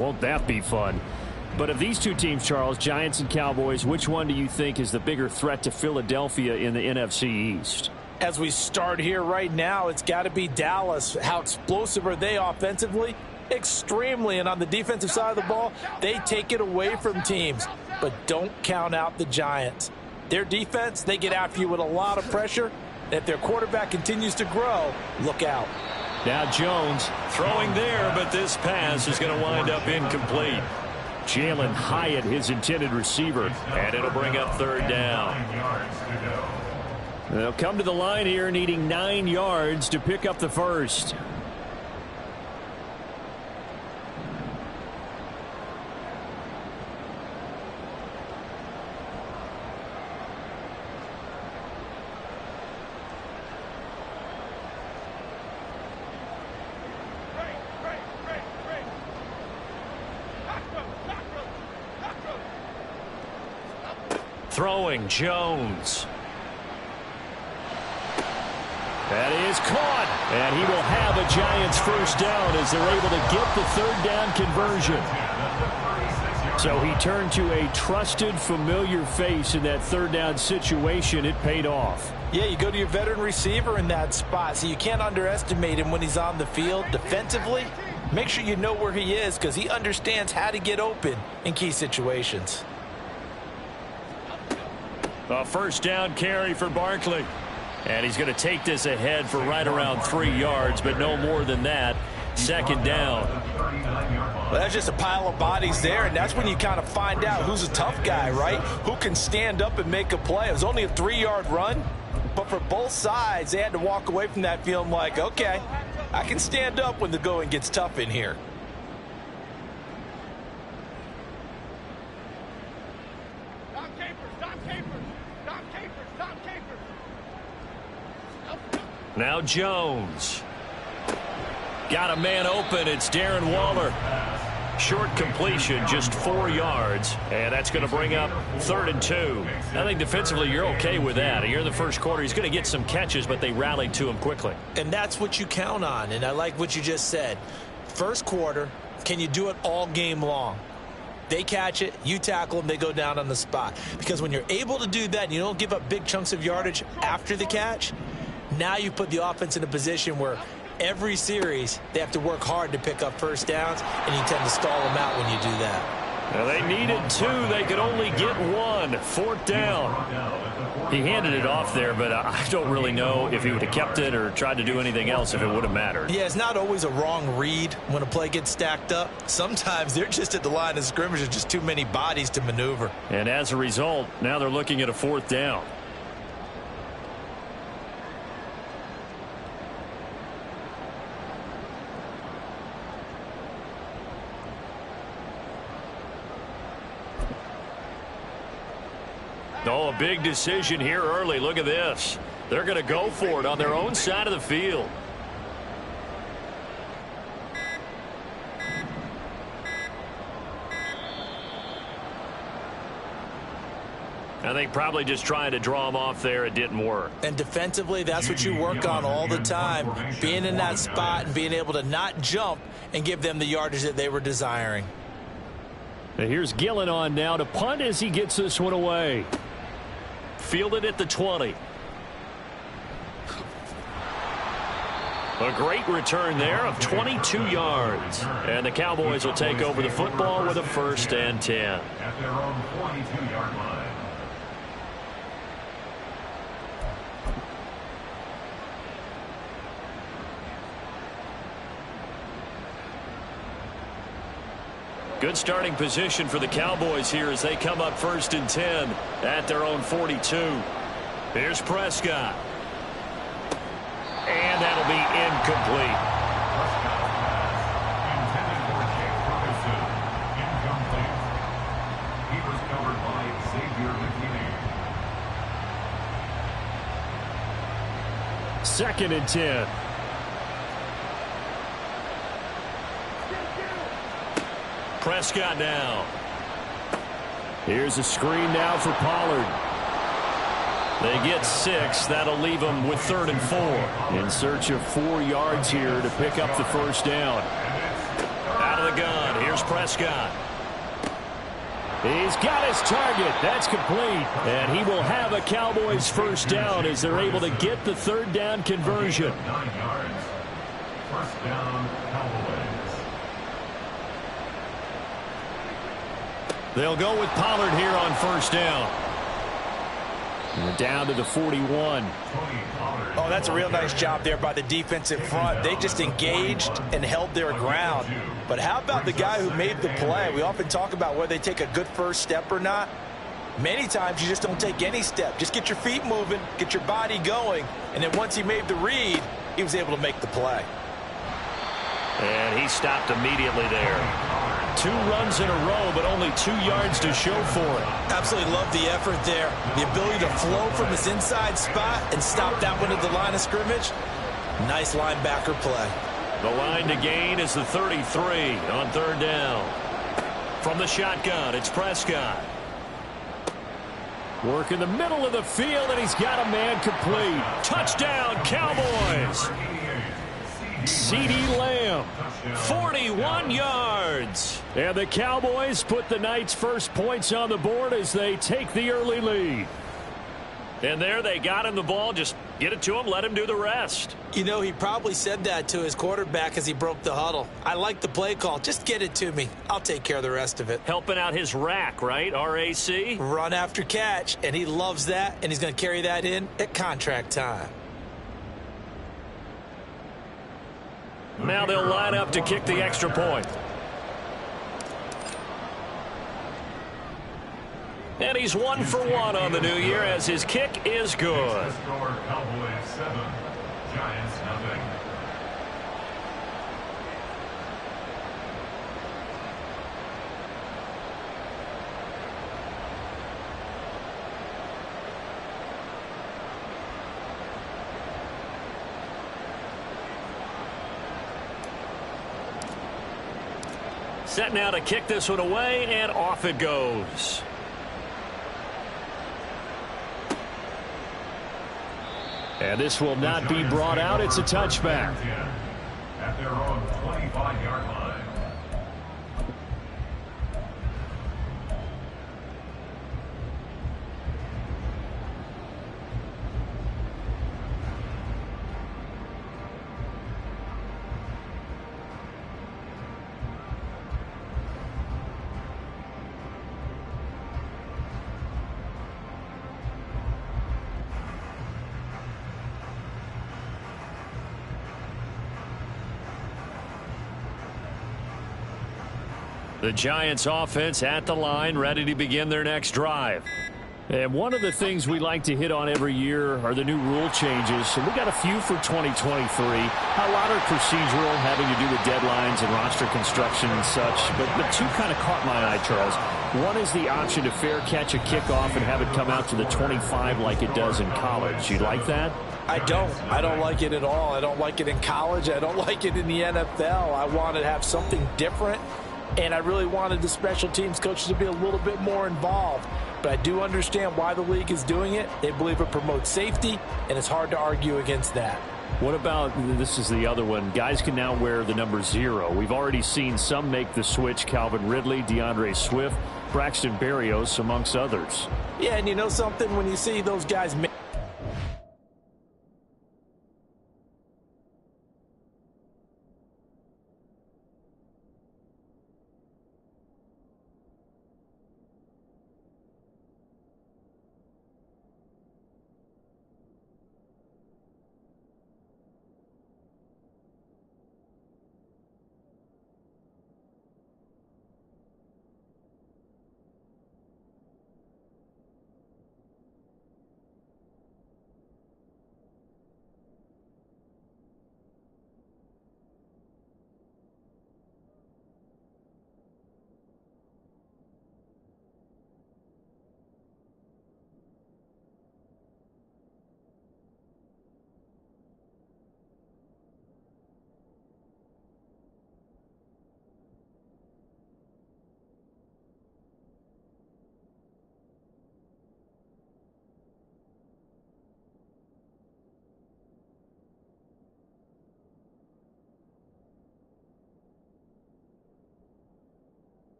Won't that be fun? But of these two teams, Charles, Giants and Cowboys, which one do you think is the bigger threat to Philadelphia in the NFC East? As we start here right now, it's got to be Dallas. How explosive are they offensively? Extremely. And on the defensive side of the ball, they take it away from teams. But don't count out the Giants. Their defense, they get after you with a lot of pressure. And if their quarterback continues to grow, look out. Now Jones throwing there, but this pass is going to wind up incomplete. Jalen Hyatt, his intended receiver. And it'll bring up third down. They'll come to the line here needing 9 yards to pick up the first. Throwing Jones. That is caught, and he will have a Giants first down as they're able to get the third down conversion. So he turned to a trusted, familiar face in that third down situation. It paid off. Yeah, you go to your veteran receiver in that spot, so you can't underestimate him when he's on the field. Defensively, make sure you know where he is because he understands how to get open in key situations. A first down carry for Barkley. And he's going to take this ahead for right around 3 yards, but no more than that. Second down. Well, that's just a pile of bodies there, and that's when you kind of find out who's a tough guy, right? Who can stand up and make a play. It was only a 3-yard run, but for both sides, they had to walk away from that feeling like, okay, I can stand up when the going gets tough in here. Now Jones. Got a man open. It's Darren Waller. Short completion, just 4 yards. And that's going to bring up 3rd and 2. I think defensively you're okay with that. Here in the first quarter, he's going to get some catches, but they rallied to him quickly. And that's what you count on. And I like what you just said. First quarter, can you do it all game long? They catch it, you tackle them, they go down on the spot. Because when you're able to do that and you don't give up big chunks of yardage after the catch, now you put the offense in a position where every series they have to work hard to pick up first downs, and you tend to stall them out when you do that. Well, they needed 2. They could only get 1. 4th down. He handed it off there, but I don't really know if he would have kept it or tried to do anything else if it would have mattered. Yeah, it's not always a wrong read when a play gets stacked up. Sometimes they're just at the line of scrimmage. There's just too many bodies to maneuver. And as a result, now they're looking at a 4th down. Oh, a big decision here early. Look at this. They're going to go for it on their own side of the field. I think probably just trying to draw him off there. It didn't work. And defensively, that's what you work on all the time. Being in that spot and being able to not jump and give them the yardage that they were desiring. Now here's Gillen on now to punt as he gets this one away. Fielded at the 20. A great return there of 22 yards. And the Cowboys will take over the football with a 1st and 10. At their own 42-yard line. Good starting position for the Cowboys here as they come up 1st and 10 at their own 42. Here's Prescott. And that'll be incomplete. Intended for Jake Ferguson. Incomplete. He was covered by Xavier McKinney. 2nd and 10. Prescott now. Here's a screen now for Pollard. They get 6. That'll leave them with 3rd and 4. In search of 4 yards here to pick up the first down. Out of the gun. Here's Here's Prescott. He's got his target. That's complete. And he will have a Cowboys first down as they're able to get the third down conversion. 9 yards. First down, Cowboys. They'll go with Pollard here on first down. And we're down to the 41. Oh, that's a real nice job there by the defensive front. They just engaged and held their ground. But how about the guy who made the play? We often talk about whether they take a good first step or not. Many times you just don't take any step. Just get your feet moving, get your body going, and then once he made the read, he was able to make the play. And he stopped immediately there. 2 runs in a row, but only 2 yards to show for it. Absolutely love the effort there. The ability to flow from his inside spot and stop that one at the line of scrimmage. Nice linebacker play. The line to gain is the 33 on third down. From the shotgun, it's Prescott. Work in the middle of the field, and he's got a man complete. Touchdown, Cowboys. CeeDee Lamb, 41 yards. And the Cowboys put the night's first points on the board as they take the early lead. And there they got him the ball. Just get it to him, let him do the rest. You know, he probably said that to his quarterback as he broke the huddle. I like the play call. Just get it to me. I'll take care of the rest of it. Helping out his rack, right? RAC? Run after catch, and he loves that, and he's going to carry that in at contract time. Now they'll line up to kick the extra point. And he's 1 for 1 on the new year as his kick is good. Score, Cowboys 7, Giants nothing. Set now to kick this one away, and off it goes. And this will not be brought out. It's a touchback. At their own 25-yard line. The Giants offense at the line, ready to begin their next drive. And one of the things we like to hit on every year are the new rule changes. And we got a few for 2023. A lot are procedural, having to do with deadlines and roster construction and such. But 2 kind of caught my eye, Charles. One is the option to fair catch a kickoff and have it come out to the 25 like it does in college. You like that? I don't. I don't like it at all. I don't like it in college. I don't like it in the NFL. I want to have something different. And I really wanted the special teams coaches to be a little bit more involved. But I do understand why the league is doing it. They believe it promotes safety, and it's hard to argue against that. What about, this is the other one, guys can now wear the number 0. We've already seen some make the switch, Calvin Ridley, DeAndre Swift, Braxton Berrios, amongst others. Yeah, and you know something? When you see those guys make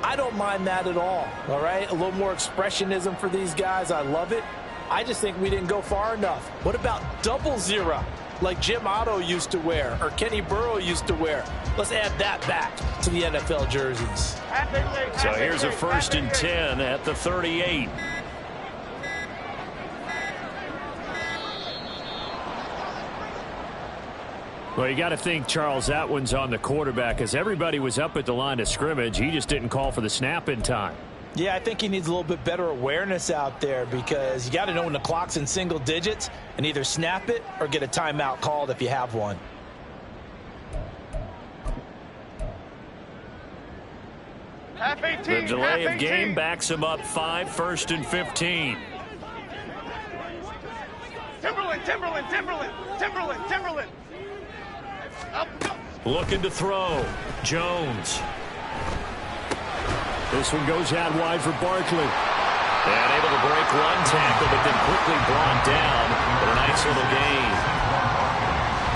I don't mind that at all right? A little more expressionism for these guys. I love it. I just think we didn't go far enough. What about double zero, like Jim Otto used to wear or Kenny Burrow used to wear? Let's add that back to the NFL jerseys. So here's a 1st and 10 at the 38. Well, you got to think, Charles, that one's on the quarterback, as everybody was up at the line of scrimmage. He just didn't call for the snap in time. Yeah, I think he needs a little bit better awareness out there, because you got to know when the clock's in single digits and either snap it or get a timeout called if you have one. The delay of game backs him up 5, 1st and 15. Timberland. Looking to throw. Jones. This one goes out wide for Barkley. And able to break one tackle, but then quickly brought down. But a nice little gain.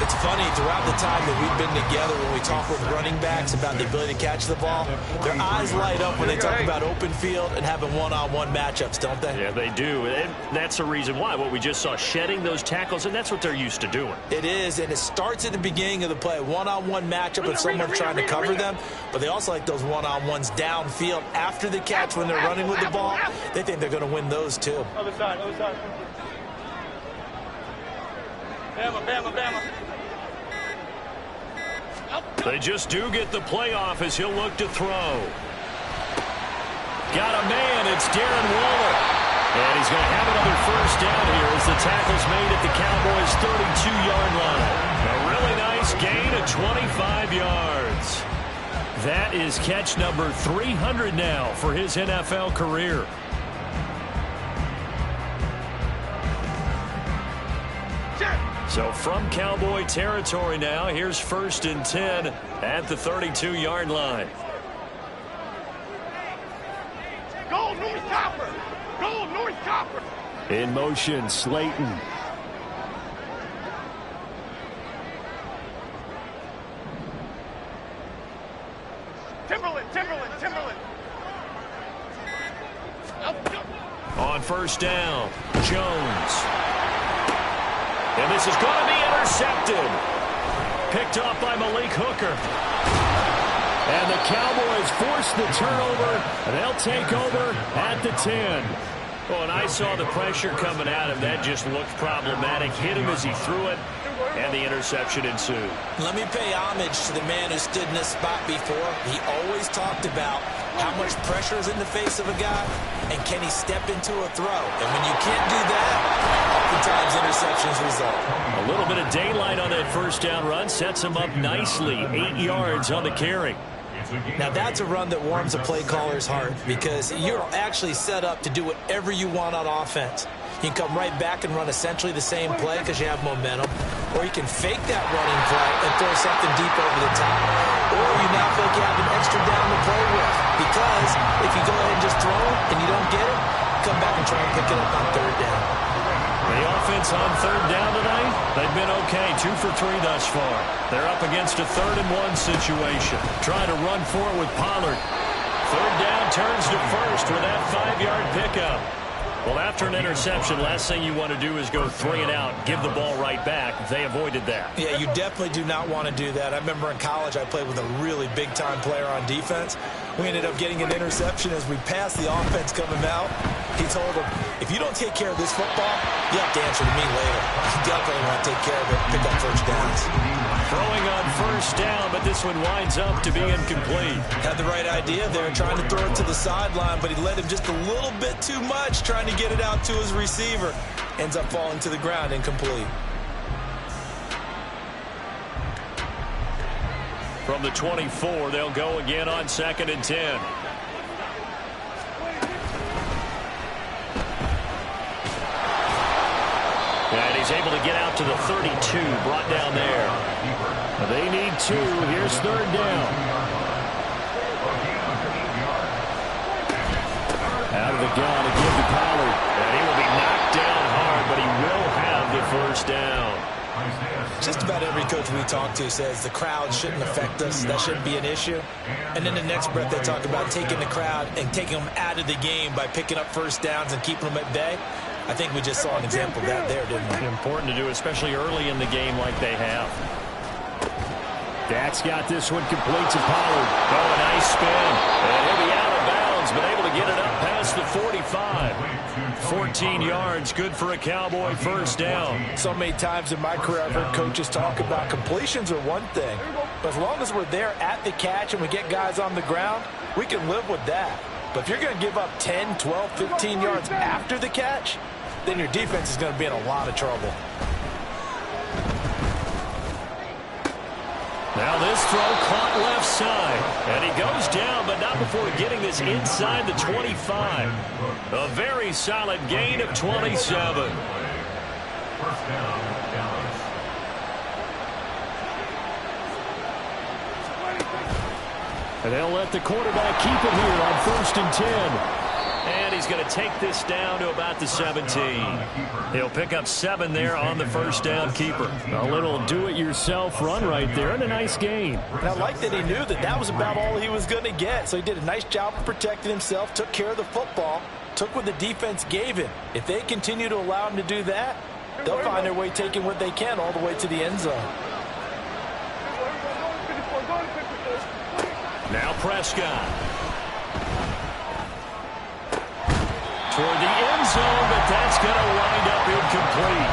It's funny, throughout the time that we've been together, when we talk with running backs about the ability to catch the ball, their eyes light up when they talk about open field and having one-on-one matchups, don't they? Yeah, they do. And that's the reason why. What we just saw, shedding those tackles, and that's what they're used to doing. It is, and it starts at the beginning of the play. One-on-one matchup with someone trying to cover them, but they also like those one-on-ones downfield after the catch when they're running with the ball. They think they're going to win those, too. Other side. Bama. They just do get the playoff as he'll look to throw. Got a man. It's Darren Waller. And he's going to have another 1st down here as the tackle's made at the Cowboys' 32-yard line. A really nice gain of 25 yards. That is catch number 300 now for his NFL career. So from Cowboy territory now, here's 1st and 10 at the 32-yard line. Go North Copper! In motion, Slayton. Timberland. On 1st down, Jones. And this is going to be intercepted. Picked off by Malik Hooker. And the Cowboys force the turnover, and they'll take over at the 10. Well, and I saw the pressure coming at him. That just looked problematic. Hit him as he threw it, and the interception ensued. Let me pay homage to the man who stood in this spot before. He always talked about how much pressure is in the face of a guy, and can he step into a throw? And when you can't do that, oftentimes interceptions result. A little bit of daylight on that 1st down run sets him up nicely. 8 yards on the carry. Now that's a run that warms a play caller's heart, because you're actually set up to do whatever you want on offense. You can come right back and run essentially the same play because you have momentum, or you can fake that running play and throw something deep over the top, or you now feel like you have an extra down to play with, because if you go ahead and just throw it and you don't get it, come back and try and pick it up on 3rd down. The offense on 3rd down tonight, they've been okay. 2 for 3 thus far. They're up against a 3rd and 1 situation. Trying to run for it with Pollard. 3rd down turns to 1st with that 5-yard pickup. Well, after an interception, last thing you want to do is go 3 and out, give the ball right back. They avoided that. Yeah, you definitely do not want to do that. I remember in college I played with a really big-time player on defense. We ended up getting an interception as we passed the offense coming out. He told him, if you don't take care of this football, you have to answer to me later. You definitely want to take care of it, pick up 1st downs. Throwing on 1st down, but this one winds up to be incomplete. Had the right idea there, trying to throw it to the sideline, but he led him just a little bit too much, trying to get it out to his receiver. Ends up falling to the ground, incomplete. From the 24, they'll go again on 2nd and 10. And he's able to get out to the 32, brought down there. They need 2. Here's 3rd down. Out of the gun to give to Pollard. And he will be knocked down hard, but he will have the 1st down. Just about every coach we talk to says the crowd shouldn't affect us. That shouldn't be an issue. And then the next breath they talk about taking the crowd and taking them out of the game by picking up first downs and keeping them at bay. I think we just saw an example of that there, didn't we? Important to do, especially early in the game like they have. Dak's got this one complete to Pollard. Oh, a nice spin. And he'll be out of bounds, but able to get it up past the 45. 14 yards, good for a Cowboy first down. So many times in my career, I've heard coaches talk about completions are one thing. But as long as we're there at the catch and we get guys on the ground, we can live with that. But if you're going to give up 10, 12, 15 yards after the catch, then your defense is going to be in a lot of trouble. Now this throw caught left side. And he goes down, but not before getting this inside the 25. A very solid gain of 27. First down, Dallas. And they'll let the quarterback keep it here on 1st and 10. And he's going to take this down to about the 17. He'll pick up 7 there on the first down keeper. A little do-it-yourself run right there, and a nice gain. And I like that he knew that that was about all he was going to get. So he did a nice job of protecting himself, took care of the football, took what the defense gave him. If they continue to allow him to do that, they'll find their way taking what they can all the way to the end zone. Now Prescott. Toward the end zone, but that's going to wind up incomplete.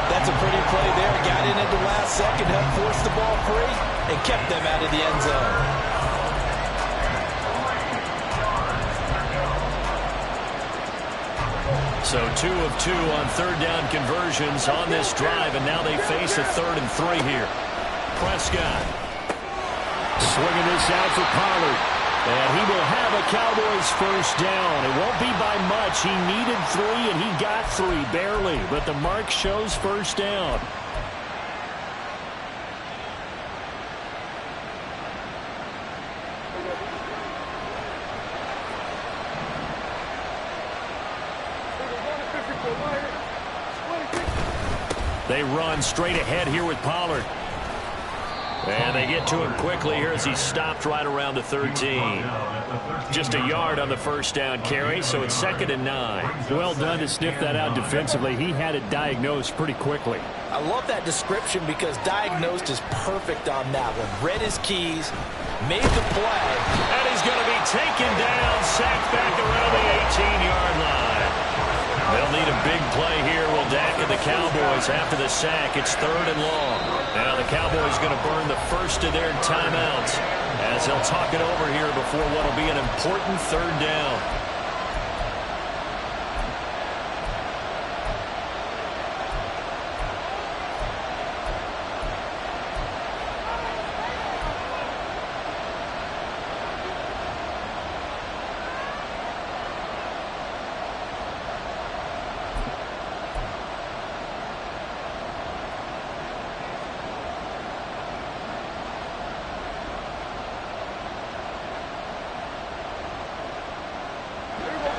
That's a pretty play there. Got in at the last second, helped force the ball free, and kept them out of the end zone. So 2 of 2 on third down conversions on this drive, and now they face a 3rd and 3 here. Prescott. Swinging this out for Pollard. And he will have a Cowboys first down. It won't be by much. He needed 3, and he got 3, barely. But the mark shows first down. They run straight ahead here with Pollard. And they get to him quickly here as he stopped right around the 13. Just a yard on the first down carry, so it's 2nd and 9. Well done to sniff that out defensively. He had it diagnosed pretty quickly. I love that description because diagnosed is perfect on that one. Read his keys, made the play. And he's going to be taken down, sacked back around the 18-yard line. They'll need a big play here. Will Dak and the Cowboys after the sack. It's 3rd and long. Now the Cowboys going to burn the first of their timeouts as they'll talk it over here before what will be an important 3rd down.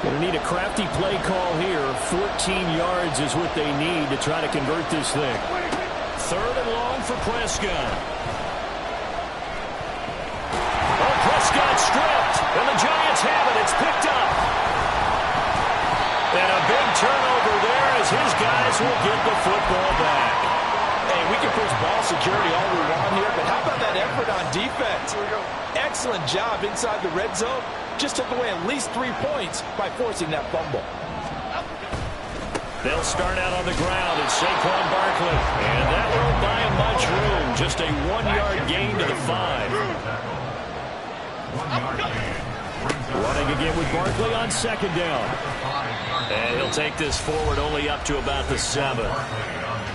Going to need a crafty play call here. 14 yards is what they need to try to convert this thing. 3rd and long for Prescott. Oh, Prescott stripped, and the Giants have it. It's picked up. And a big turnover there as his guys will get the football back. Hey, we can push ball security all we want here, but how about that effort on defense? Excellent job inside the red zone. Just took away at least 3 points by forcing that fumble. They'll start out on the ground. It's Saquon Barkley. And that won't buy him much room. Just a 1-yard gain to the 5. Running again with Barkley on 2nd down. And he'll take this forward only up to about the 7.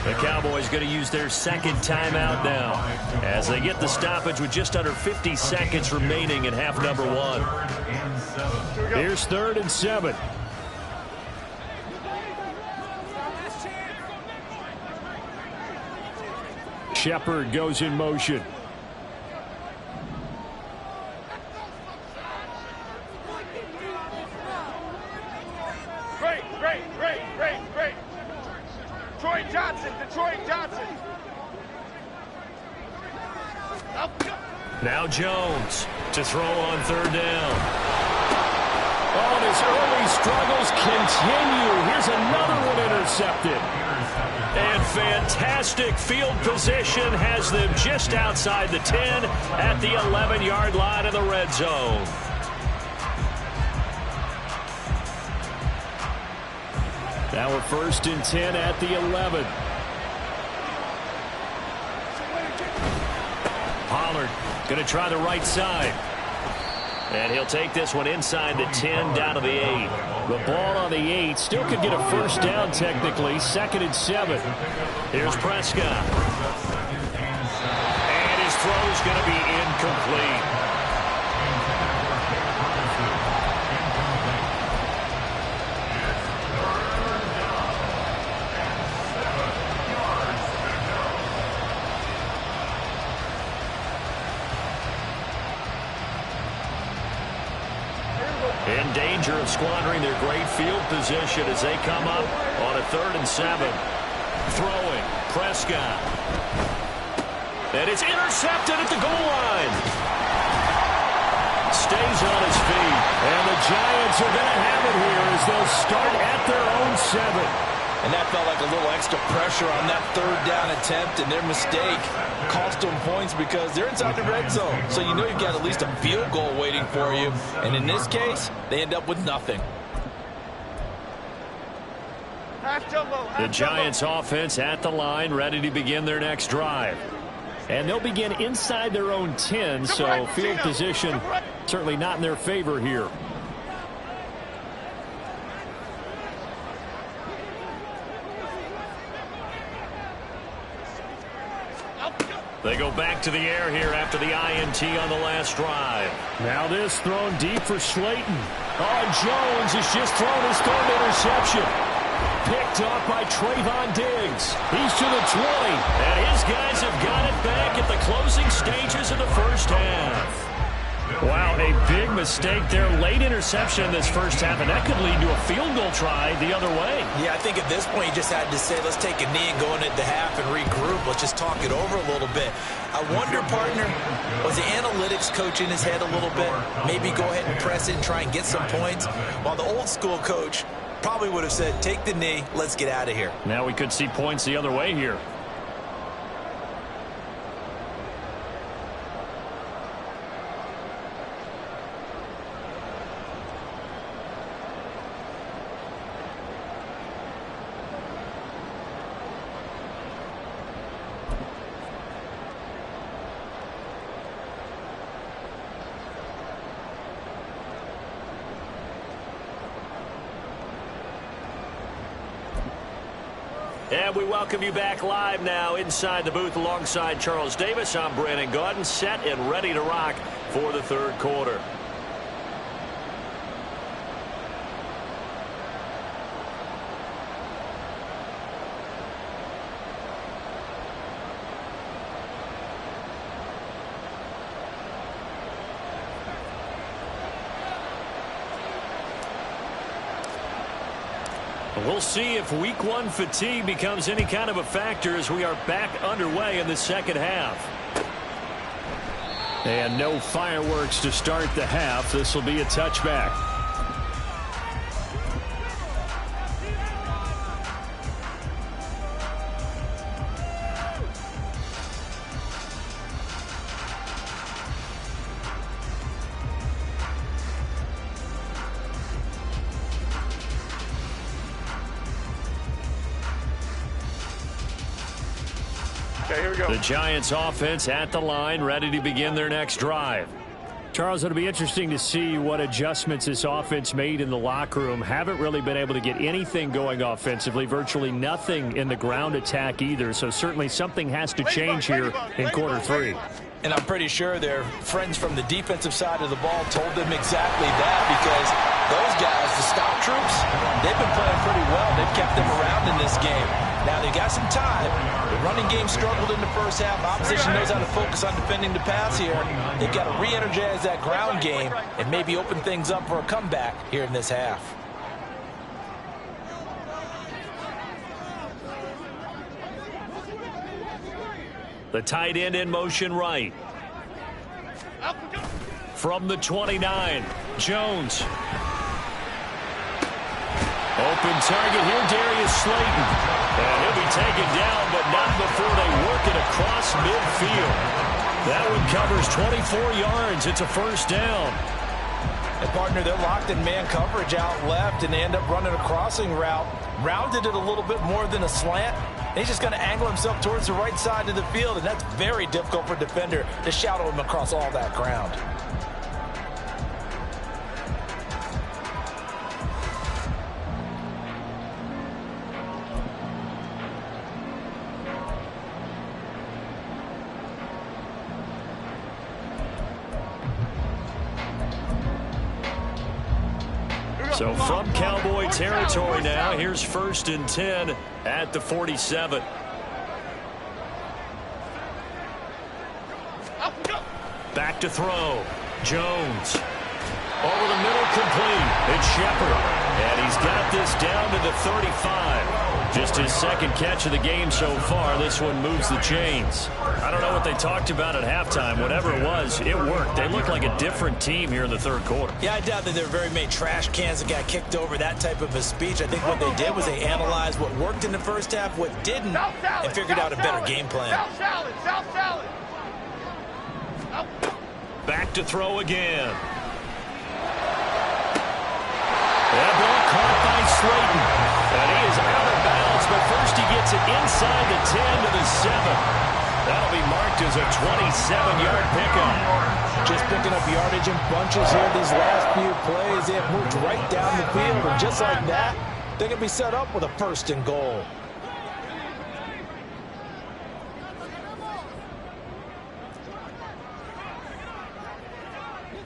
The Cowboys going to use their 2nd timeout now as they get the stoppage with just under 50 seconds remaining in half number 1. Here's 3rd and 7. Shepard goes in motion. Great. Detroit Johnson. Now Jones to throw on third down. Oh, and his early struggles continue. Here's another one intercepted. And fantastic field position has them just outside the 10 at the 11-yard line in the red zone. Now we're 1st and 10 at the 11. Pollard going to try the right side. And he'll take this one inside the 10 down to the 8. The ball on the 8 still could get a first down technically. 2nd and 7. Here's Prescott. And his throw's going to be incomplete. In danger of squandering their great field position as they come up on a 3rd and 7. Throwing, Prescott. And it's intercepted at the goal line. Stays on his feet. And the Giants are going to have it here as they'll start at their own 7. And that felt like a little extra pressure on that 3rd down attempt, and their mistake cost them points because they're inside the red zone. So you know you've got at least a field goal waiting for you. And in this case, they end up with nothing. The Giants offense at the line, ready to begin their next drive. And they'll begin inside their own 10, so field position certainly not in their favor here. They go back to the air here after the INT on the last drive. Now this thrown deep for Slayton. Oh, Jones has just thrown his 3rd interception. Picked off by Trayvon Diggs. He's to the 20. And his guys have got it back at the closing stages of the first half. Wow, a big mistake there. Late interception in this first half, and that could lead to a field goal try the other way. Yeah, I think at this point you just had to say, let's take a knee and go into the half and regroup. Let's just talk it over a little bit. I wonder, partner, was the analytics coach in his head a little bit? Maybe go ahead and press it and try and get some points? While the old school coach probably would have said, take the knee, let's get out of here. Now we could see points the other way here. And we welcome you back live now inside the booth alongside Charles Davis. I'm Brandon Gaudin, set and ready to rock for the 3rd quarter. We'll see if week 1 fatigue becomes any kind of a factor as we are back underway in the second half. And no fireworks to start the half. This will be a touchback. The Giants offense at the line, ready to begin their next drive. Charles, it'll be interesting to see what adjustments this offense made in the locker room. Haven't really been able to get anything going offensively, virtually nothing in the ground attack either. So certainly something has to change here in quarter 3. And I'm pretty sure their friends from the defensive side of the ball told them exactly that, because those guys, the stop troops, they've been playing pretty well. They've kept them around in this game. Now, they got some time. The running game struggled in the first half. Opposition knows how to focus on defending the pass here. They've got to re-energize that ground game and maybe open things up for a comeback here in this half. The tight end in motion right. From the 29, Jones. Open target here, Darius Slayton. And he'll be taken down, but not before they work it across midfield. That one covers 24 yards. It's a first down. And partner, they're locked in man coverage out left, and they end up running a crossing route. Rounded it a little bit more than a slant. He's just going to angle himself towards the right side of the field, and that's very difficult for a defender to shadow him across all that ground. So from Cowboy territory now, here's 1st and 10 at the 47. Back to throw. Jones. Over the middle, complete. It's Shepard. And he's got this down to the 35. Just his second catch of the game so far. This one moves the chains. I don't know what they talked about at halftime. Whatever it was, it worked. They look like a different team here in the third quarter. Yeah, I doubt that there were very many trash cans that got kicked over, that type of a speech. I think what they did was they analyzed what worked in the first half, what didn't, and figured out a better game plan. South salad, South salad. Back to throw again. That ball caught by Slayton. And he is out of bounds, but first he gets it inside the 10 to the 7. That'll be marked as a 27-yard pickup. Just picking up yardage in bunches here these last few plays. They have moved right down the field, and just like that, they're going to be set up with a 1st and goal.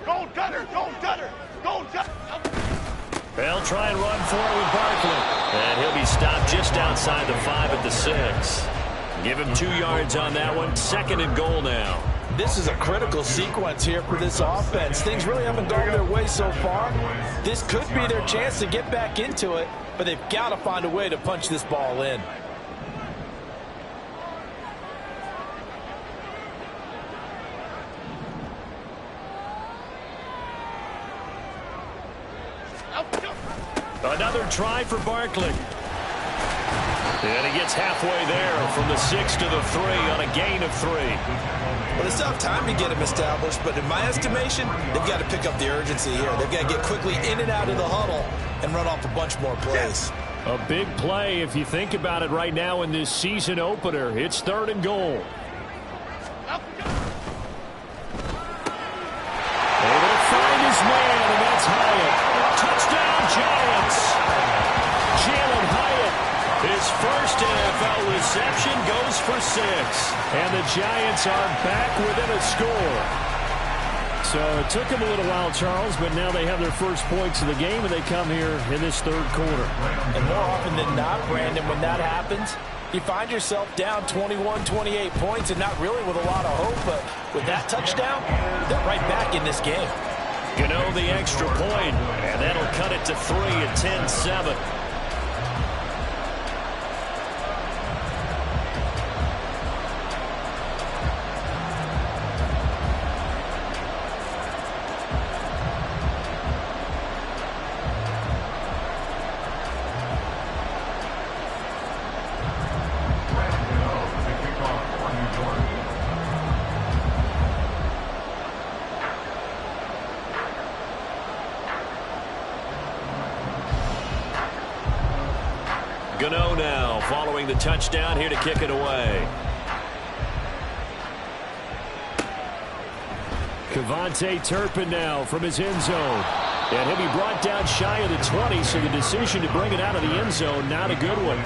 Gold gutter, gold gutter, gold gutter. They'll try and run for it with Barkley. And he'll be stopped just outside the 5 at the 6. Give him 2 yards on that one. 2nd and goal now. This is a critical sequence here for this offense. Things really haven't gone their way so far. This could be their chance to get back into it, but they've got to find a way to punch this ball in. Another try for Barkley. And he gets halfway there from the 6 to the 3 on a gain of 3. Well, it's tough time to get him established, but in my estimation, they've got to pick up the urgency here. They've got to get quickly in and out of the huddle and run off a bunch more plays. A big play if you think about it right now in this season opener. It's 3rd and goal. Able to find his man, and that's Hyatt. Touchdown, Giants. Jalen Hyatt, his first NFL reception, goes for 6. And the Giants are back within a score. So it took them a little while, Charles, but now they have their first points of the game, and they come here in this 3rd quarter. And more often than not, Brandon, when that happens, you find yourself down 21, 28 points, and not really with a lot of hope, but with that touchdown, they're right back in this game. You know, the extra point, and that'll cut it to 3 at 10-7. Gano now following the touchdown here to kick it away. Kevontae Turpin now from his end zone. And he'll be brought down shy of the 20, so the decision to bring it out of the end zone, not a good one.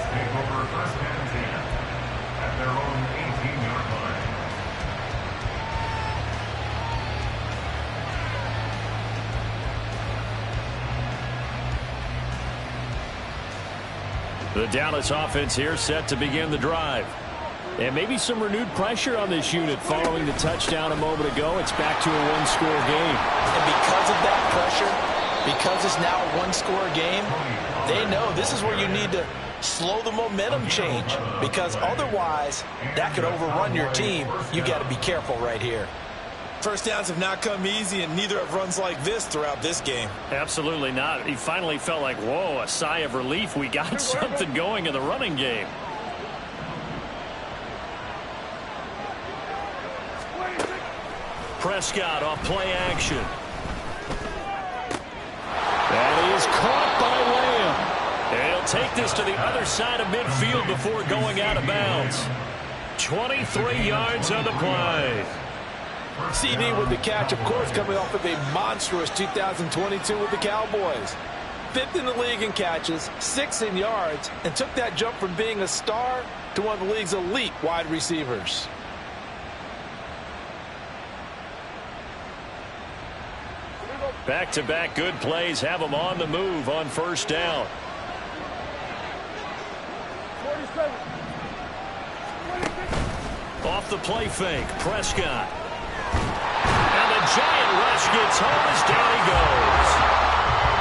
The Dallas offense here set to begin the drive. And maybe some renewed pressure on this unit following the touchdown a moment ago. It's back to a one-score game. And because of that pressure, because it's now a one-score game, they know this is where you need to slow the momentum change, because otherwise that could overrun your team. You got to be careful right here. First downs have not come easy, and neither have runs like this throughout this game. Absolutely not. He finally felt like, whoa, a sigh of relief. We got something going in the running game. Prescott off play action. That is caught by Lamb. And he'll take this to the other side of midfield before going out of bounds. 23 yards on the play. CD with the catch, of course, coming off of a monstrous 2022 with the Cowboys. 5th in the league in catches, 6th in yards, and took that jump from being a star to one of the league's elite wide receivers. Back-to-back good plays have him on the move on first down. Off the play fake, Prescott. And the giant rush gets home as down he goes.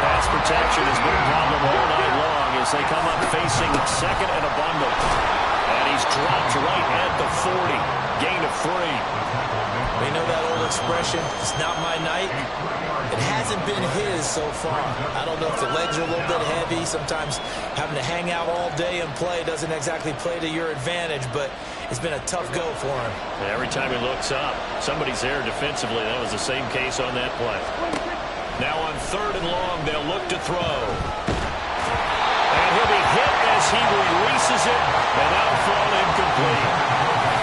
Pass protection has been a problem all night long as they come up facing second and a bundle. And he's dropped right at the 40. Gain of 3. You know that old expression, it's not my night? It hasn't been his so far. I don't know if the legs are a little bit heavy. Sometimes having to hang out all day and play doesn't exactly play to your advantage, but it's been a tough go for him. And every time he looks up, somebody's there defensively. That was the same case on that play. Now on 3rd and long, they'll look to throw. And he'll be hit as he releases it, and that'll fall incomplete.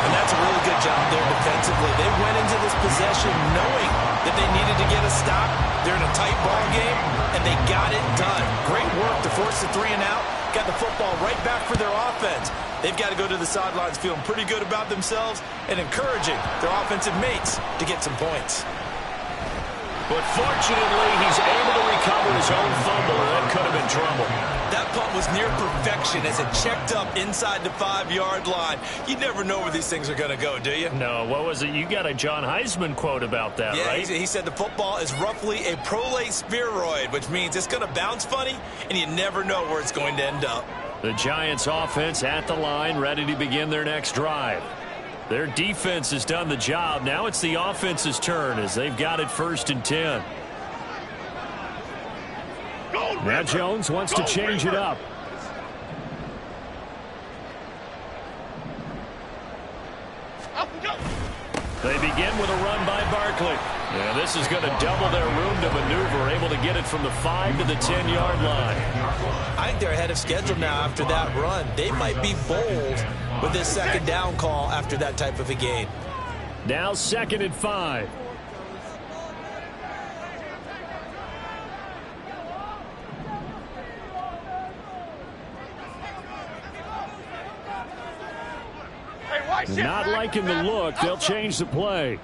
And that's a really good job there defensively. They went into this possession knowing that they needed to get a stop. They're in a tight ball game, and they got it done. Great work to force the 3 and out. Got the football right back for their offense. They've got to go to the sidelines feeling pretty good about themselves and encouraging their offensive mates to get some points. But fortunately, he's able to recover his own fumble, and that could have been trouble. That punt was near perfection as it checked up inside the 5-yard line. You never know where these things are going to go, do you? No, what was it? You got a John Heisman quote about that, right? Yeah, he said the football is roughly a prolate spheroid, which means it's going to bounce funny, and you never know where it's going to end up. The Giants offense at the line, ready to begin their next drive. Their defense has done the job. Now it's the offense's turn as they've got it 1st and 10. Now Jones wants to change it up. They begin with a run by Barkley. And this is going to double their room to maneuver, able to get it from the 5 to the 10-yard line. I think they're ahead of schedule now after that run. They might be bold with this 2nd down call after that type of a gain. Now 2nd and 5. Not liking the look. They'll change the play.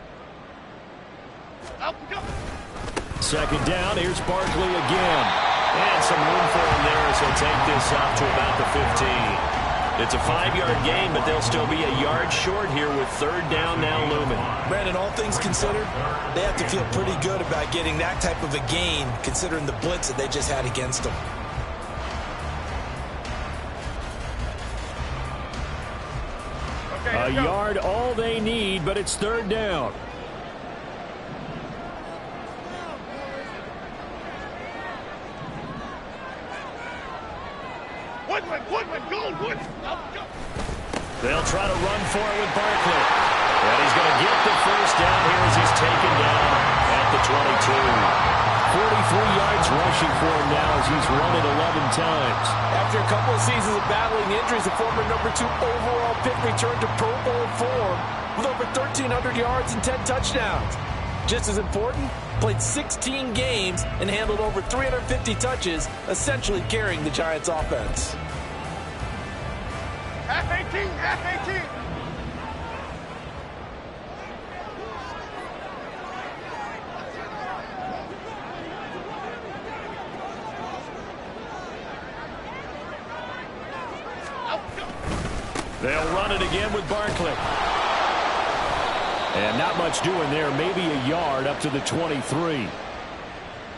2nd down. Here's Barkley again. And some room for him there as he'll take this out to about the 15. It's a 5-yard gain, but they'll still be a yard short here with 3rd down now looming. Brandon, all things considered, they have to feel pretty good about getting that type of a gain considering the blitz that they just had against them. A yard all they need, but it's 3rd down. Woodman, go, Woodman. They'll try to run for it with Barkley. And he's going to get the 1st down here as he's taken down at the 22. 43 yards rushing for him now as he's run it 11 times. After a couple of seasons of battling injuries, the former #2 overall pick returned to Pro Bowl form with over 1,300 yards and 10 touchdowns. Just as important, played 16 games and handled over 350 touches, essentially carrying the Giants' offense. Half 18, half 18. They'll run it again with Barkley. And not much doing there, maybe a yard up to the 23.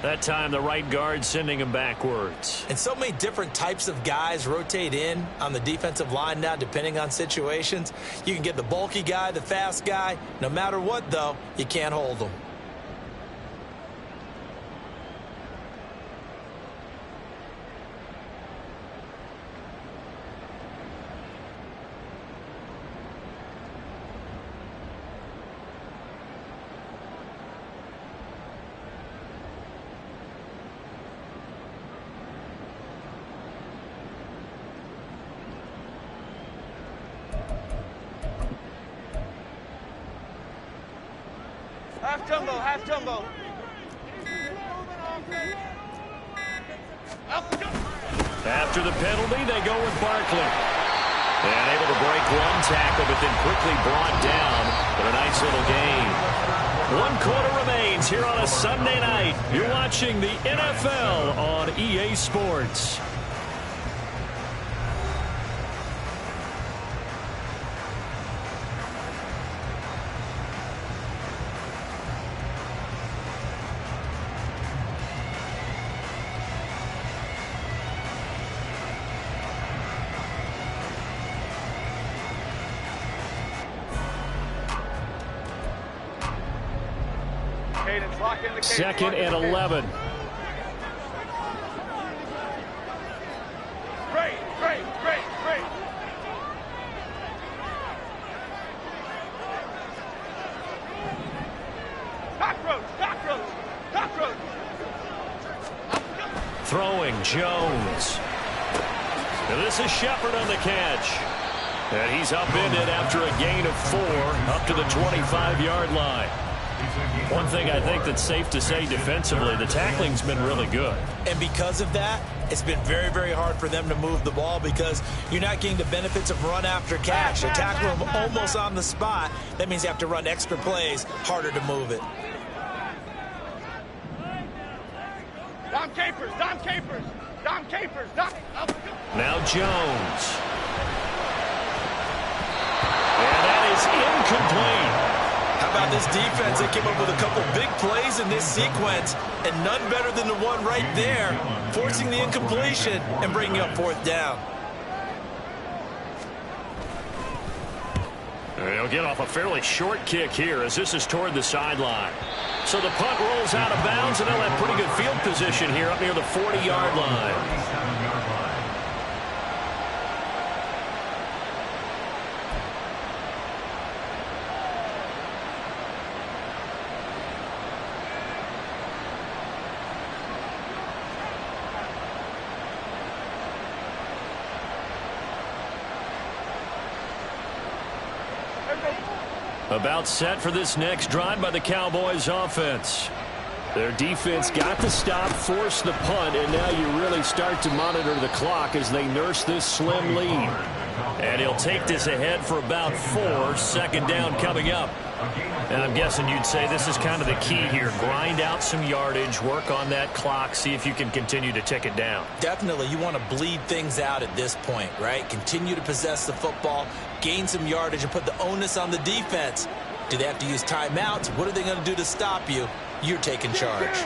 That time the right guard sending him backwards. And so many different types of guys rotate in on the defensive line now, depending on situations. You can get the bulky guy, the fast guy. No matter what, though, you can't hold them. Half jumbo, half jumbo. After the penalty, they go with Barkley. And able to break one tackle, but then quickly brought down. But a nice little gain. 1 quarter remains here on a Sunday night. You're watching the NFL on EA Sports. Second and 11. Great. Cockroach. Throwing Jones. And this is Shepard on the catch. And he's upended after a gain of 4 up to the 25-yard line. One thing I think that's safe to say defensively, the tackling's been really good. And because of that, it's been very, very hard for them to move the ball because you're not getting the benefits of run after catch. They tackle them almost on the spot. That means you have to run extra plays, harder to move it. Dom Capers. Now Jones. And that is incomplete. How about this defense? They came up with a couple big plays in this sequence, and none better than the one right there, forcing the incompletion and bringing up 4th down. They'll get off a fairly short kick here as this is toward the sideline. So the punt rolls out of bounds, and they'll have pretty good field position here up near the 40-yard line. About set for this next drive by the Cowboys offense. Their defense got the stop, forced the punt, and now you really start to monitor the clock as they nurse this slim lead. And he'll take this ahead for about 4, 2nd down coming up. And I'm guessing you'd say this is kind of the key here. Grind out some yardage, work on that clock, see if you can continue to tick it down. Definitely, you want to bleed things out at this point, right? Continue to possess the football, gain some yardage, and put the onus on the defense. Do they have to use timeouts? What are they going to do to stop you? You're taking charge.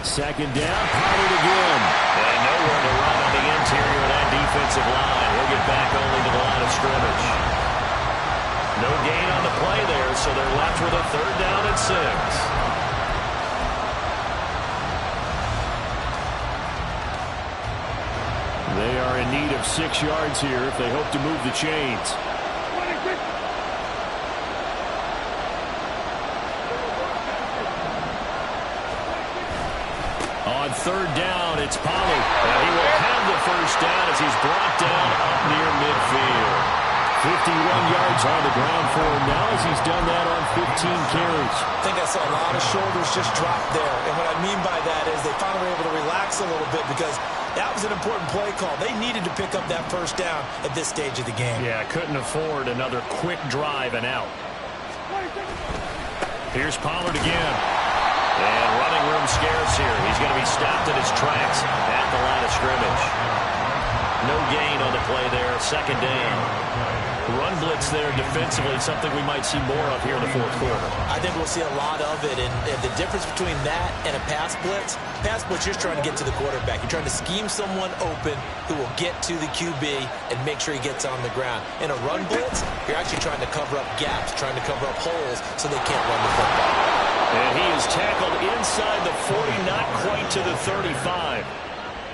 2nd down, Pollard again. And nowhere to run on the interior of that defensive line. He'll get back only to the line of scrimmage. No gain on the play there, so they're left with a 3rd down and 6. They are in need of 6 yards here if they hope to move the chains. On 3rd down, it's Pollard. And he will have the 1st down as he's brought down up near midfield. 51 yards on the ground for him now as he's done that on 15 carries. I think I saw a lot of shoulders just drop there. And what I mean by that is they finally were able to relax a little bit because that was an important play call. They needed to pick up that 1st down at this stage of the game. Yeah, couldn't afford another quick drive and out. Here's Pollard again. And running room scarce here. He's going to be stopped in his tracks at the line of scrimmage. No gain on the play there. Second down. Run blitz there defensively, something we might see more of here in the fourth quarter. I think we'll see a lot of it, and the difference between that and a pass blitz, you're just trying to get to the quarterback. You're trying to scheme someone open who will get to the QB and make sure he gets on the ground. In a run blitz, you're actually trying to cover up gaps, trying to cover up holes so they can't run the football. And he is tackled inside the 40, not quite to the 35.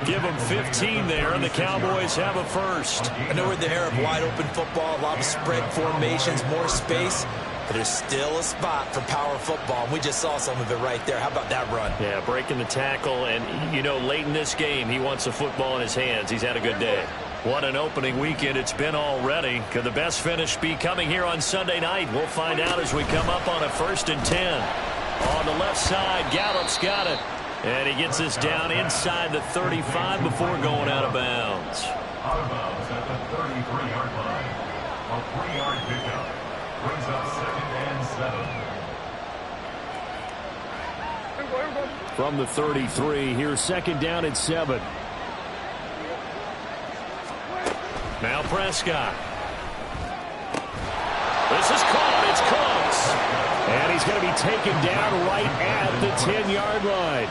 Give them 15 there, and the Cowboys have a first. I know we're in the era of wide-open football, a lot of spread formations, more space, but there's still a spot for power football, and we just saw some of it right there. How about that run? Yeah, breaking the tackle, and, you know, late in this game, he wants the football in his hands. He's had a good day. What an opening weekend it's been already. Could the best finish be coming here on Sunday night? We'll find out as we come up on a 1st and 10. On the left side, Gallup's got it. And he gets us down inside the 35 before going out of bounds. Out of bounds at the 33-yard line. A 3-yard pickup brings up 2nd and 7. From the 33, here's 2nd down and 7. Now Prescott. This is caught. It's close. And he's going to be taken down right at the 10-yard line.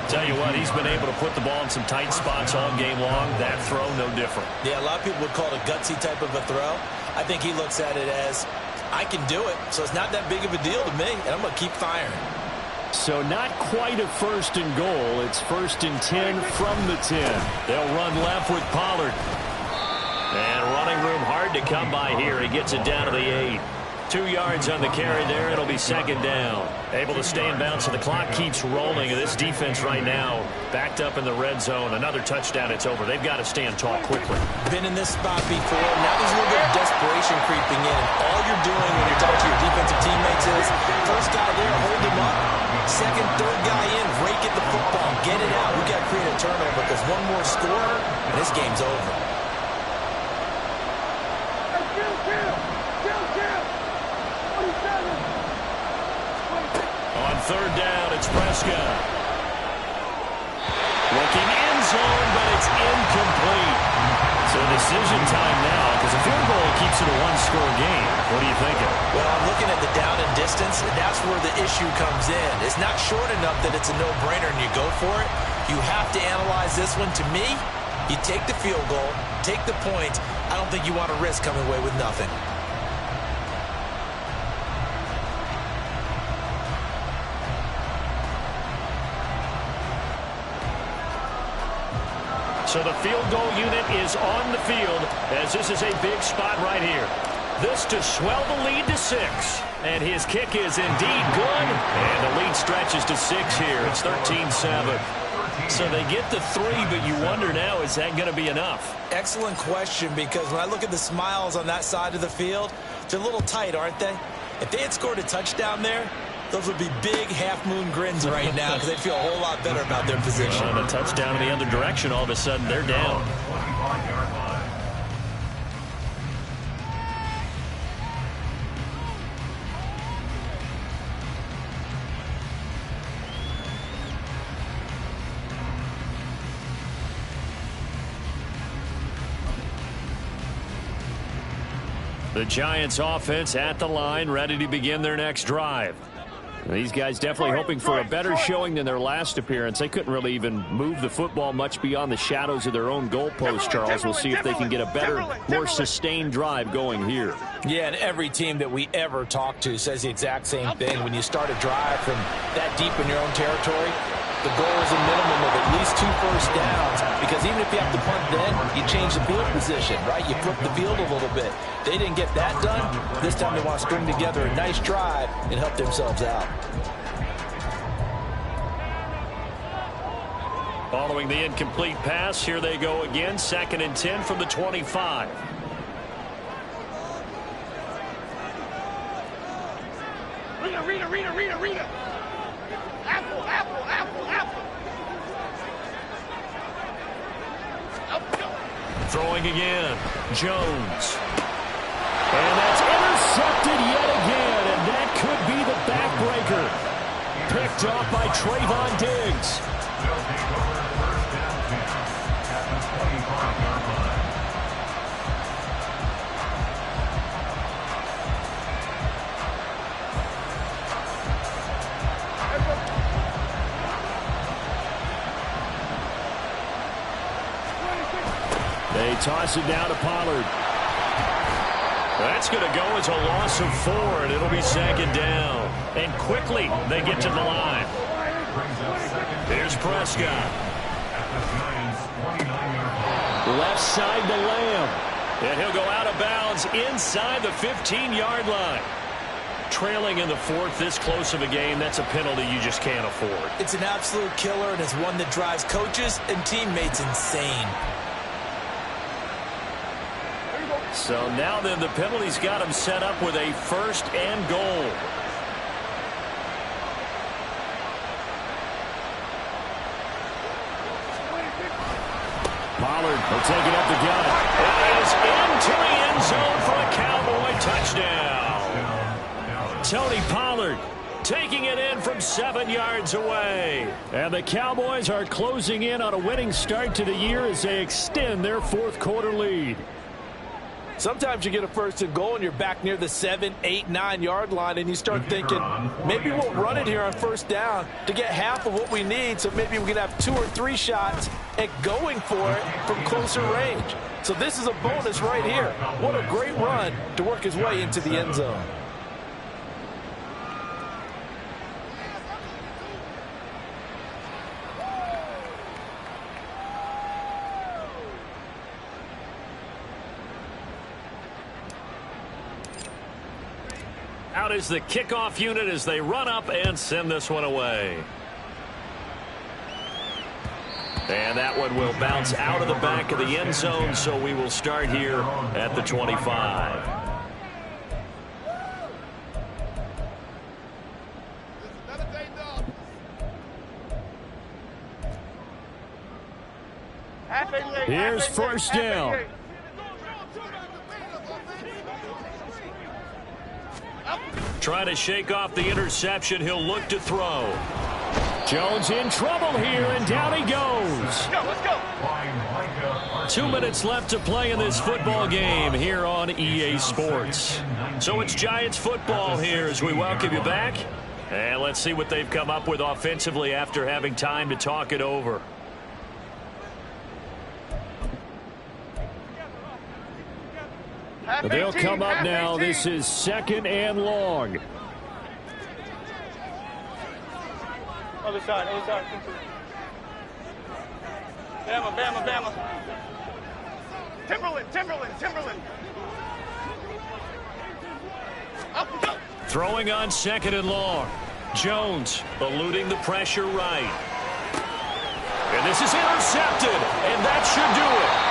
Tell you what, he's been able to put the ball in some tight spots all game long. That throw, no different. Yeah, a lot of people would call it a gutsy type of a throw. I think he looks at it as, I can do it, so it's not that big of a deal to me, and I'm going to keep firing. So not quite a 1st and goal. It's 1st and 10 from the 10. They'll run left with Pollard. And running room hard to come by here. He gets it down to the 8. 2 yards on the carry there. It'll be 2nd down. Able to stay in bounds, so the clock keeps rolling. And this defense right now backed up in the red zone. Another touchdown, it's over. They've got to stand tall quickly. Been in this spot before. Now there's a little bit of desperation creeping in. All you're doing when you're talking to your defensive teammates is, first guy there, hold him up. Second, third guy in, rake at the football. Get it out. We've got to create a turnover because one more scorer, and this game's over. On 3rd down, it's Prescott. Looking end zone, but it's incomplete. So decision time now, because a field goal keeps it a one-score game. What are you thinking? Well, I'm looking at the down and distance, and that's where the issue comes in. It's not short enough that it's a no-brainer and you go for it. You have to analyze this one. To me, you take the field goal, take the point. I don't think you want to risk coming away with nothing. So the field goal unit is on the field as this is a big spot right here. This to swell the lead to 6. And his kick is indeed good. And the lead stretches to 6 here. It's 13-7. So they get the 3, but you wonder now, is that going to be enough? Excellent question, because when I look at the smiles on that side of the field, they're a little tight, aren't they? If they had scored a touchdown there, those would be big half-moon grins right now because they feel a whole lot better about their position. And a touchdown in the other direction, all of a sudden they're down. The Giants offense at the line, ready to begin their next drive. These guys definitely hoping for a better showing than their last appearance. They couldn't really even move the football much beyond the shadows of their own goalpost, Charles. We'll see if they can get a better, more sustained drive going here. Yeah, and every team that we ever talk to says the exact same thing. When you start a drive from that deep in your own territory, the goal is a minimum of at least 2 first downs, because even if you have to punt then, you change the field position, right? You flip the field a little bit. They didn't get that done. This time they want to string together a nice drive and help themselves out. Following the incomplete pass, here they go again. 2nd and 10 from the 25. Rita. Apple. Throwing again. Jones. And that's intercepted yet again, and that could be the backbreaker. Picked off by Trayvon Diggs. They'll take over 1st and 10 at the 25-yard toss it down to Pollard. That's going to go as a loss of 4, and it'll be 2nd down. And quickly, they get to the line. Here's Prescott. Left side to Lamb. And he'll go out of bounds inside the 15-yard line. Trailing in the 4th, this close of a game, that's a penalty you just can't afford. It's an absolute killer, and it's one that drives coaches and teammates insane. So now then, the penalty's got him set up with a 1st and goal. Pollard will take it up the gut. It is into the end zone for a Cowboy touchdown. Tony Pollard taking it in from 7 yards away. And the Cowboys are closing in on a winning start to the year as they extend their 4th quarter lead. Sometimes you get a 1st and goal and you're back near the 7, 8, 9 yard line and you start thinking, maybe we'll run it here on 1st down to get half of what we need, so maybe we can have 2 or 3 shots at going for it from closer range. So this is a bonus right here. What a great run to work his way into the end zone. Out is the kickoff unit as they run up and send this one away. And that one will bounce out of the back of the end zone, so we will start here at the 25. Here's 1st down. Trying to shake off the interception. He'll look to throw. Jones in trouble here, and down he goes. Let's go. 2 minutes left to play in this football game here on EA Sports. So it's Giants football here as we welcome you back. And let's see what they've come up with offensively after having time to talk it over. They'll come up now. This is 2nd and long. Other side, other side. Bama, Bama, Bama. Timberland. Up and go. Throwing on 2nd and long. Jones eluding the pressure right. And this is intercepted, and that should do it.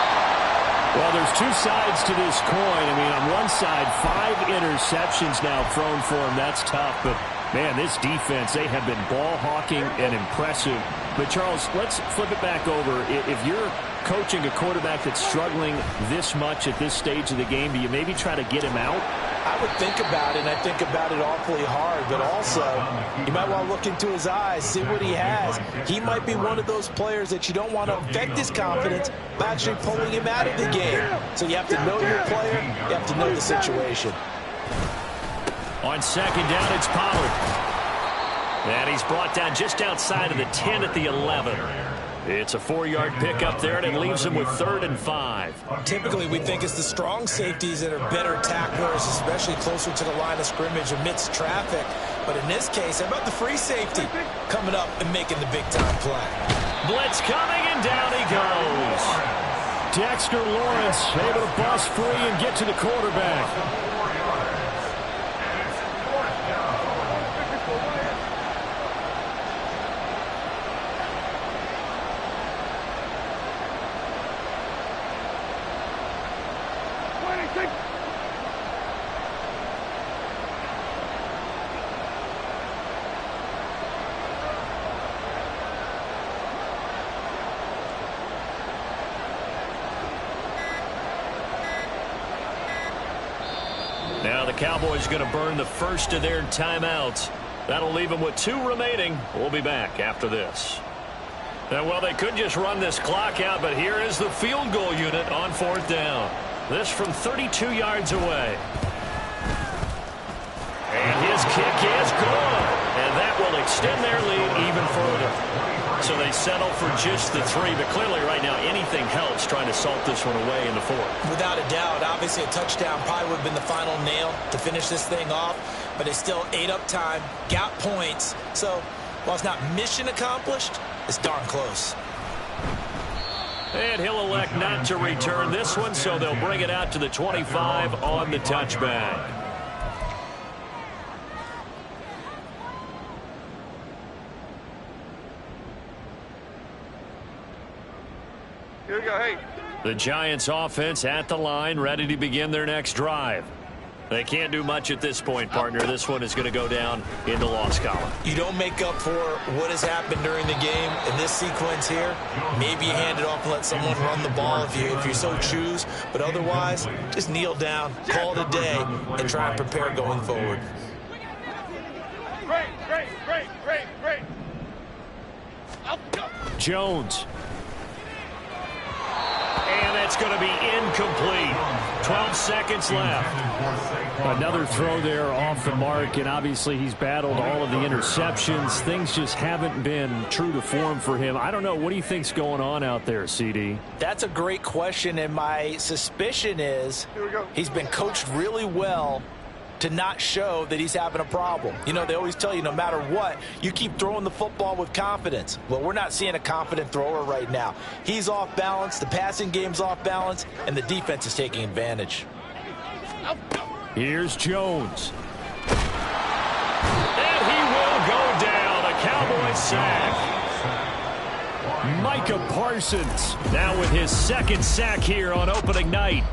Well, there's 2 sides to this coin. I mean, on one side, 5 interceptions now thrown for him. That's tough. But, man, this defense, they have been ball hawking and impressive. But, Charles, let's flip it back over. If you're coaching a quarterback that's struggling this much at this stage of the game, do you maybe try to get him out? I would think about it, and I think about it awfully hard, but also you might want to look into his eyes, see what he has. He might be one of those players that you don't want to affect his confidence by actually pulling him out of the game. So you have to know your player, you have to know the situation. On 2nd down, it's Pollard. And he's brought down just outside of the 10 at the 11. It's a 4-yard pickup there, and it leaves him with 3rd and 5. Typically, we think it's the strong safeties that are better tacklers, especially closer to the line of scrimmage amidst traffic. But in this case, how about the free safety coming up and making the big-time play? Blitz coming, and down he goes. Dexter Lawrence able to bust free and get to the quarterback. Now the Cowboys going to burn the first of their timeouts. That'll leave them with 2 remaining. We'll be back after this. And, well, they could just run this clock out, but here is the field goal unit on 4th down. This from 32 yards away. And his kick is good. And that will extend their lead even further. So they settle for just the 3, but clearly right now anything helps trying to salt this one away in the 4th. Without a doubt, obviously a touchdown probably would have been the final nail to finish this thing off, but they still ate up time, got points. So while it's not mission accomplished, it's darn close. And he'll elect not to return this one, so they'll bring it out to the 25 on the touchback. Here we go, hey. The Giants offense at the line, ready to begin their next drive. They can't do much at this point, partner. This one is going to go down in the loss column. You don't make up for what has happened during the game in this sequence here. Maybe you hand it off and let someone run the ball if you so choose. But otherwise, just kneel down, call it a day, and try and prepare going forward. Great. Jones. And that's going to be incomplete. 12 seconds left. Another throw there off the mark, and obviously he's battled all of the interceptions. Things just haven't been true to form for him. I don't know. What do you think's going on out there, CD? That's a great question, and my suspicion is he's been coached really well to not show that he's having a problem. You know, they always tell you no matter what, you keep throwing the football with confidence. Well, we're not seeing a confident thrower right now. He's off balance, the passing game's off balance, and the defense is taking advantage. Here's Jones. And he will go down. A Cowboys sack. Micah Parsons now with his second sack here on opening night.